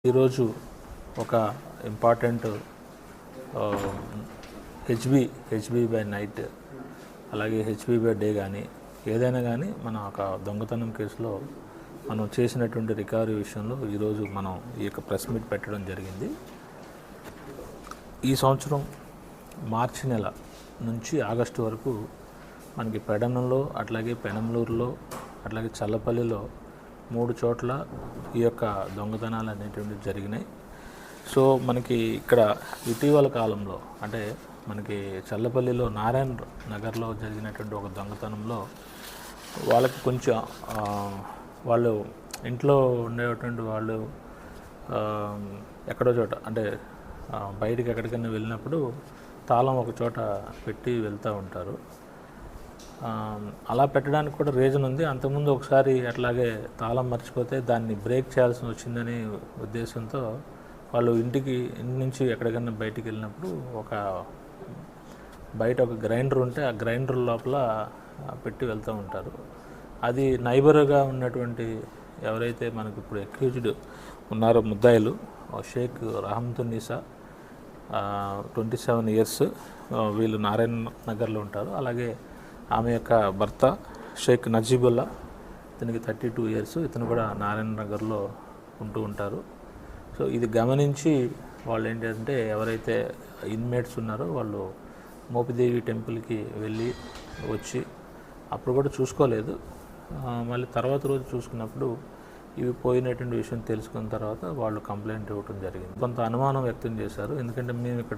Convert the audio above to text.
ఈరోజు ఒక important HB by night అలాగే హెచ్బి బై డే కానీ ఏదైనా కానీ మన ఒక దొంగతనం కేసులో మనం చేసినటువంటి రికవరీ విషయంలో ఈరోజు మనం ఈ యొక్క ప్రెస్ మీట్ పెట్టడం జరిగింది. ఈ సంవత్సరం మార్చి నెల నుంచి ఆగస్టు వరకు మనకి పెడనంలో అట్లాగే పెనంలూరులో అట్లాగే చల్లపల్లిలో 3 చోట్ల ఈ యొక్క దొంగతనాలు అనేటువంటివి జరిగినాయి. సో మనకి ఇక్కడ ఇటీవల కాలంలో అంటే మనకి చల్లపల్లిలో నారాయణ నగర్లో జరిగినటువంటి ఒక దొంగతనంలో వాళ్ళకి కొంచెం వాళ్ళు ఇంట్లో ఉండేటువంటి వాళ్ళు ఎక్కడో చోట అంటే బయటికి ఎక్కడికైనా వెళ్ళినప్పుడు తాళం ఒక చోట పెట్టి వెళ్తూ ఉంటారు. అలా పెట్టడానికి కూడా రీజన్ ఉంది. అంతకుముందు ఒకసారి అట్లాగే తాళం మర్చిపోతే దాన్ని బ్రేక్ చేయాల్సి వచ్చిందనే ఉద్దేశంతో వాళ్ళు ఇంటి నుంచి ఎక్కడికైనా బయటికి వెళ్ళినప్పుడు బయట ఒక గ్రైండర్ ఉంటే ఆ గ్రైండర్ లోపల పెట్టి వెళ్తూ ఉంటారు. అది నైబర్గా ఉన్నటువంటి ఎవరైతే మనకు ఇప్పుడు అక్యూజ్డ్ ఉన్నారో ముద్దాయిలు షేక్ రహమతున్నీసా 27 years వీళ్ళు నారాయణ నగర్లో ఉంటారు. అలాగే ఆమె యొక్క భర్త షేక్ నజీబుల్లా ఇతనికి 32 years, ఇతను కూడా నారాయణ నగర్లో ఉంటూ ఉంటారు. సో ఇది గమనించి వాళ్ళు ఏంటంటే ఎవరైతే ఇన్మేట్స్ ఉన్నారో వాళ్ళు మోపిదేవి టెంపుల్కి వెళ్ళి వచ్చి అప్పుడు కూడా చూసుకోలేదు. మళ్ళీ తర్వాత రోజు చూసుకున్నప్పుడు ఇవి పోయినటువంటి విషయం తెలుసుకున్న తర్వాత వాళ్ళు కంప్లైంట్ ఇవ్వడం జరిగింది. కొంత అనుమానం వ్యక్తం చేశారు. ఎందుకంటే మేము ఇక్కడ